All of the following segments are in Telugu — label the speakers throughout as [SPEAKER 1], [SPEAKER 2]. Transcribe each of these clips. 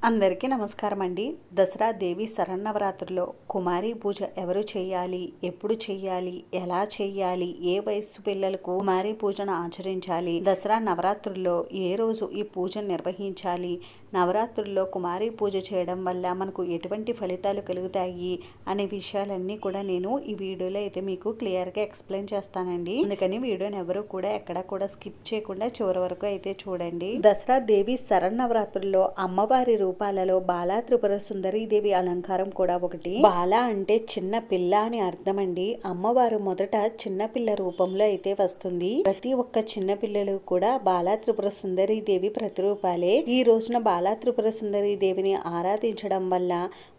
[SPEAKER 1] అందరికీ నమస్కారం అండి. దసరా దేవి శరన్నవరాత్రుల్లో కుమారి పూజ ఎవరు చేయాలి, ఎప్పుడు చేయాలి, ఎలా చేయాలి, ఏ వయస్సు పిల్లలకు కుమారి పూజను ఆచరించాలి, దసరా నవరాత్రుల్లో ఏ రోజు ఈ పూజను నిర్వహించాలి, నవరాత్రుల్లో కుమారి పూజ చేయడం వల్ల మనకు ఎటువంటి ఫలితాలు కలుగుతాయి అనే విషయాలన్నీ కూడా నేను ఈ వీడియోలో అయితే మీకు క్లియర్గా ఎక్స్ప్లెయిన్ చేస్తానండి. అందుకని వీడియోని ఎవరు కూడా ఎక్కడ కూడా స్కిప్ చేయకుండా చివరి వరకు అయితే చూడండి. దసరా దేవి శరన్నవరాత్రుల్లో అమ్మవారి రూపాలలో బాలా త్రిపుర సుందరి దేవి అలంకారం కూడా ఒకటి. బాల అంటే చిన్న పిల్ల అని అర్థం అండి. అమ్మవారు మొదట చిన్న పిల్ల రూపంలో అయితే వస్తుంది. ప్రతి ఒక్క చిన్న పిల్లలు కూడా బాలా త్రిపుర సుందరి దేవి ప్రతిరూపాలే. ఈ రోజున బాలా త్రిపుర సుందరి దేవిని ఆరాధించడం వల్ల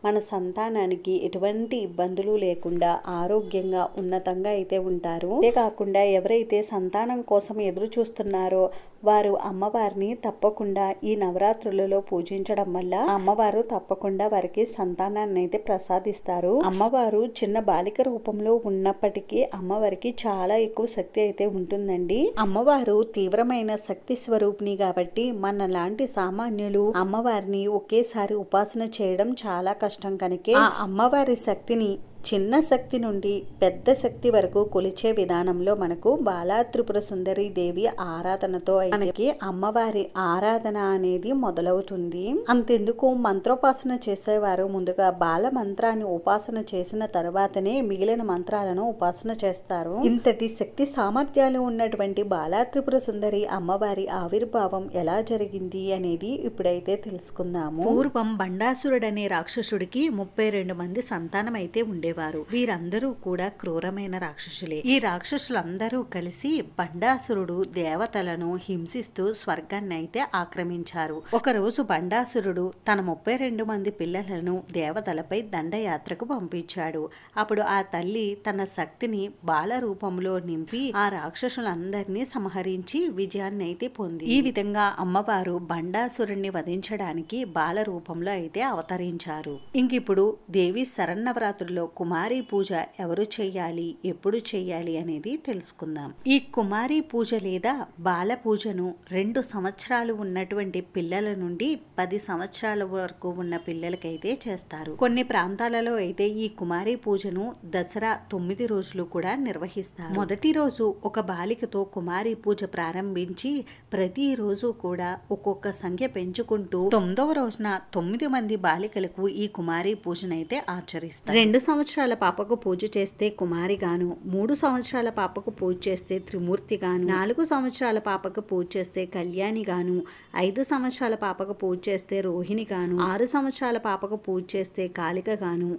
[SPEAKER 1] మన సంతానానికి ఎటువంటి ఇబ్బందులు లేకుండా ఆరోగ్యంగా ఉన్నతంగా అయితే ఉంటారు. అంతేకాకుండా ఎవరైతే సంతానం కోసం ఎదురు చూస్తున్నారో వారు అమ్మవారిని తప్పకుండా ఈ నవరాత్రులలో పూజించడం వల్ల అమ్మవారు తప్పకుండా వారికి సంతానాన్ని అయితే ప్రసాదిస్తారు. అమ్మవారు చిన్న బాలిక రూపంలో ఉన్నప్పటికీ అమ్మవారికి చాలా ఎక్కువ శక్తి అయితే ఉంటుందండి. అమ్మవారు తీవ్రమైన శక్తి స్వరూపిణి కాబట్టి మన లాంటి సామాన్యులు అమ్మవారిని ఒకేసారి ఉపాసన చేయడం చాలా కష్టం. కనుక ఆ అమ్మవారి శక్తిని చిన్న శక్తి నుండి పెద్ద శక్తి వరకు కొలిచే విధానంలో మనకు బాలా త్రిపుర సుందరి దేవి ఆరాధనతో మనకి అమ్మవారి ఆరాధన అనేది మొదలవుతుంది. అంతెందుకు మంత్రోపాసన చేసేవారు ముందుగా బాల మంత్రాన్ని ఉపాసన చేసిన తర్వాతనే మిగిలిన మంత్రాలను ఉపాసన చేస్తారు. ఇంతటి శక్తి సామర్థ్యాలు ఉన్నటువంటి బాలా త్రిపుర సుందరి అమ్మవారి ఆవిర్భావం ఎలా జరిగింది అనేది ఇప్పుడైతే తెలుసుకుందాము. పూర్వం బండాసురుడనే రాక్షసుడికి 32 మంది సంతానం అయితే ఉండే. వీరందరూ కూడా క్రూరమైన రాక్షసులే. ఈ రాక్షసులందరూ కలిసి బండాసురుడు దేవతలను హింసిస్తూ స్వర్గాన్ని అయితే ఆక్రమించారు. ఒకరోజు బండాసురుడు తన 32 మంది పిల్లలను దేవతలపై దండయాత్రకు పంపించాడు. అప్పుడు ఆ తల్లి తన శక్తిని బాల రూపంలో నింపి ఆ రాక్షసులందరినీ సంహరించి విజయాన్ని అయితే పొంది ఈ విధంగా అమ్మవారు బండాసురుణ్ణి వధించడానికి బాల రూపంలో అయితే అవతరించారు. ఇంకిప్పుడు దేవి శరన్నవరాత్రుల్లో కుమారి పూజ ఎవరు చేయాలి, ఎప్పుడు చేయాలి అనేది తెలుసుకుందాం. ఈ కుమారి పూజ లేదా బాల పూజను 2 సంవత్సరాలు ఉన్నటువంటి పిల్లల నుండి 10 సంవత్సరాల వరకు ఉన్న పిల్లలకైతే చేస్తారు. కొన్ని ప్రాంతాలలో అయితే ఈ కుమారి పూజను దసరా 9 రోజులు కూడా నిర్వహిస్తారు. మొదటి రోజు ఒక బాలికతో కుమారి పూజ ప్రారంభించి ప్రతిరోజు కూడా ఒక్కొక్క సంఖ్య పెంచుకుంటూ 9వ రోజున 9 మంది బాలికలకు ఈ కుమారి పూజనైతే ఆచరిస్తారు. 2 సంవత్సరాల పాపకు పూజ చేస్తే కుమారి గాను, 3 సంవత్సరాల పాపకు పూజ చేస్తే త్రిమూర్తి గాను, 4 సంవత్సరాల పాపకు పూజ చేస్తే కళ్యాణి గాను, 5 సంవత్సరాల పాపకు పూజ చేస్తే రోహిణి గాను, 6 సంవత్సరాల పాపకు పూజ చేస్తే కాళిక గాను,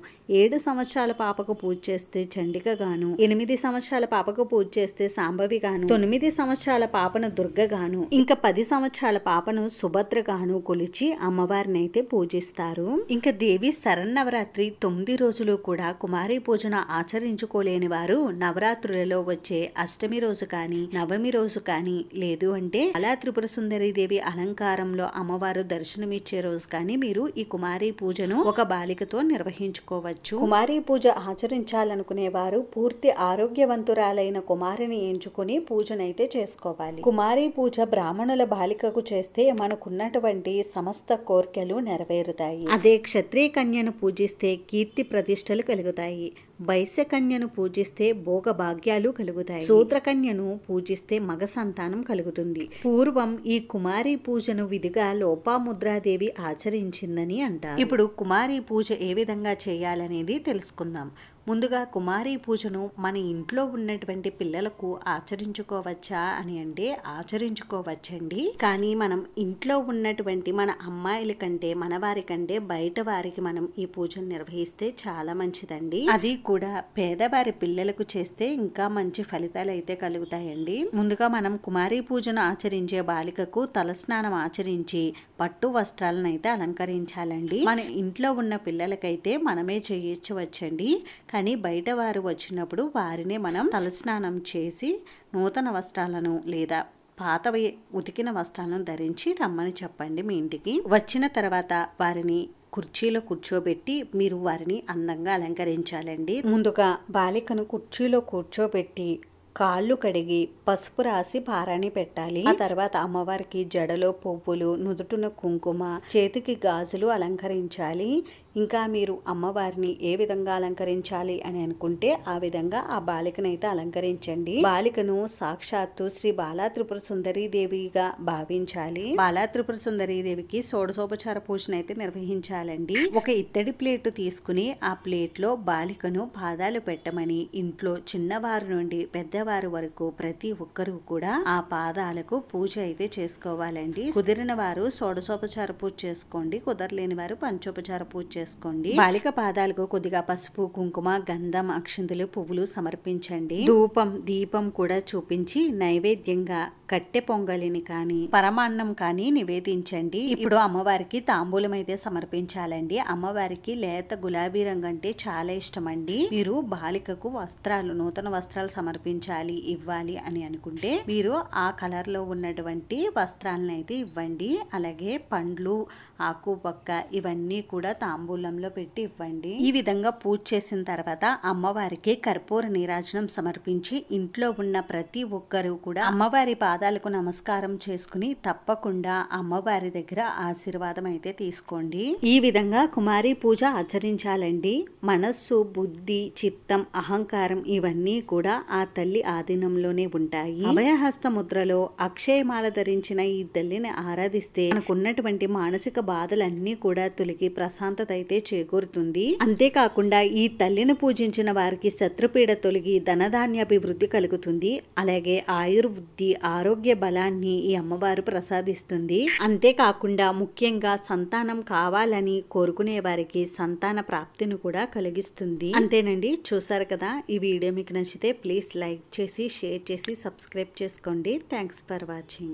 [SPEAKER 1] 7 సంవత్సరాల పాపకు పూజ చేస్తే చండిక గాను, 8 సంవత్సరాల పాపకు పూజ చేస్తే సాంబవి గాను, 9 సంవత్సరాల పాపను దుర్గ గాను, ఇంకా 10 సంవత్సరాల పాపను సుభద్ర గాను కొలిచి అమ్మవారిని అయితే పూజిస్తారు. ఇంకా దేవి శరన్నవరాత్రి 9 రోజులు కూడా కుమారి పూజన ఆచరించుకోలేని వారు నవరాత్రులలో వచ్చే అష్టమి రోజు కానీ నవమి రోజు కానీ లేదు అంటే బాలా త్రిపుర సుందరి దేవి అలంకారంలో అమ్మవారు దర్శనమిచ్చే రోజు కానీ మీరు ఈ కుమారి పూజను ఒక బాలికతో నిర్వహించుకోవచ్చు. కుమారి పూజ ఆచరించాలనుకునే వారు పూర్తి ఆరోగ్యవంతురాలైన కుమారిని ఎంచుకుని పూజనైతే చేసుకోవాలి. కుమారి పూజ బ్రాహ్మణుల బాలికకు చేస్తే మనకున్నటువంటి సమస్త కోరికలు నెరవేరుతాయి. అదే క్షత్రియ కన్యను పూజిస్తే కీర్తి ప్రతిష్టలు కలుగుతాయి. వైశ్య కన్యను పూజిస్తే భోగ భాగ్యాలు కలుగుతాయి. శూద్రకన్యను పూజిస్తే మగ సంతానం కలుగుతుంది. పూర్వం ఈ కుమారి పూజను విధిగా లోపాముద్రాదేవి ఆచరించిందని అంటారు. ఇప్పుడు కుమారి పూజ ఏ విధంగా చేయాలనేది తెలుసుకుందాం. ముందుగా కుమారి పూజను మన ఇంట్లో ఉన్నటువంటి పిల్లలకు ఆచరించుకోవచ్చా అని అంటే ఆచరించుకోవచ్చండి. కానీ మనం ఇంట్లో ఉన్నటువంటి మన అమ్మాయిల కంటే మన వారి కంటే బయట వారికి మనం ఈ పూజను నిర్వహిస్తే చాలా మంచిదండి. అది కూడా పేదవారి పిల్లలకు చేస్తే ఇంకా మంచి ఫలితాలు అయితే కలుగుతాయండి. ముందుగా మనం కుమారి పూజను ఆచరించే బాలికకు తలస్నానం ఆచరించి పట్టు వస్త్రాలను అయితే అలంకరించాలండి. మన ఇంట్లో ఉన్న పిల్లలకైతే మనమే చేయించవచ్చండి. కానీ బయట వారు వచ్చినప్పుడు వారినే మనం తలస్నానం చేసి నూతన వస్త్రాలను లేదా పాతవి ఉతికిన వస్త్రాలను ధరించి రమ్మని చెప్పండి. మీ ఇంటికి వచ్చిన తర్వాత వారిని కుర్చీలో కూర్చోబెట్టి మీరు వారిని అందంగా అలంకరించాలండి. ముందుగా బాలికను కుర్చీలో కూర్చోబెట్టి కాళ్ళు కడిగి పసుపు రాసి పారాణి పెట్టాలి. ఆ తర్వాత అమ్మవారికి జడలో పువ్వులు, నుదుటున కుంకుమ, చేతికి గాజులు అలంకరించాలి. ఇంకా మీరు అమ్మవారిని ఏ విధంగా అలంకరించాలి అని అనుకుంటే ఆ విధంగా ఆ బాలికనైతే అలంకరించండి. బాలికను సాక్షాత్తు శ్రీ బాలా త్రిపుర సుందరీ దేవిగా భావించాలి. బాలా త్రిపుర సుందరీ దేవికి షోడశోపచార పూజనైతే నిర్వహించాలండి. ఒక ఇత్తడి ప్లేట్ తీసుకుని ఆ ప్లేట్ లో బాలికను పాదాలు పెట్టమని ఇంట్లో చిన్నవారి నుండి పెద్దవారి వరకు ప్రతి ఒక్కరూ కూడా ఆ పాదాలకు పూజ అయితే చేసుకోవాలండి. కుదిరిన వారు షోడశోపచార పూజ చేసుకోండి, కుదరలేని వారు పంచోపచార పూజ చేసుకోండి. బాలిక పాదాలకు కొద్దిగా పసుపు, కుంకుమ, గంధం, అక్షింతలు, పువ్వులు సమర్పించండి. ధూపం, దీపం కూడా చూపించి నైవేద్యంగా కట్టె పొంగలిని కానీ పరమాన్నం కానీ నివేదించండి. ఇప్పుడు అమ్మవారికి తాంబూలం అయితే సమర్పించాలండి. అమ్మవారికి లేత గులాబీ రంగు అంటే చాలా ఇష్టం అండి. మీరు బాలికకు వస్త్రాలు, నూతన వస్త్రాలు సమర్పించాలి, ఇవ్వాలి అని అనుకుంటే మీరు ఆ కలర్ లో ఉన్నటువంటి వస్త్రాలను అయితే ఇవ్వండి. అలాగే పండ్లు, ఆకు పక్క ఇవన్నీ కూడా తాంబూలంలో పెట్టి ఇవ్వండి. ఈ విధంగా పూజ చేసిన తర్వాత అమ్మవారికి కర్పూర నీరాజనం సమర్పించి ఇంట్లో ఉన్న ప్రతి ఒక్కరూ కూడా అమ్మవారి పాదాలకు నమస్కారం చేసుకుని తప్పకుండా అమ్మవారి దగ్గర ఆశీర్వాదం అయితే తీసుకోండి. ఈ విధంగా కుమారి పూజ ఆచరించాలండి. మనస్సు, బుద్ధి, చిత్తం, అహంకారం ఇవన్నీ కూడా ఆ తల్లి ఆధీనంలోనే ఉంటాయి. అభయహస్త ముద్రలో అక్షయమాల ధరించిన ఈ తల్లిని ఆరాధిస్తే మనకున్నటువంటి మానసిక బాధలన్నీ కూడా తొలగి ప్రశాంతత అయితే చేకూరుతుంది. అంతేకాకుండా ఈ తల్లిని పూజించిన వారికి శత్రుపీడ తొలగి ధనధాన్యాభివృద్ధి కలుగుతుంది. అలాగే ఆయుర్వృద్ధి, ఆరోగ్య బలాన్ని ఈ అమ్మవారు ప్రసాదిస్తుంది. అంతేకాకుండా ముఖ్యంగా సంతానం కావాలని కోరుకునే వారికి సంతాన ప్రాప్తిని కూడా కలిగిస్తుంది. అంతేనండి, చూసారు కదా. ఈ వీడియో మీకు నచ్చితే ప్లీజ్ లైక్ చేసి, షేర్ చేసి, సబ్స్క్రైబ్ చేసుకోండి. Thanks for watching.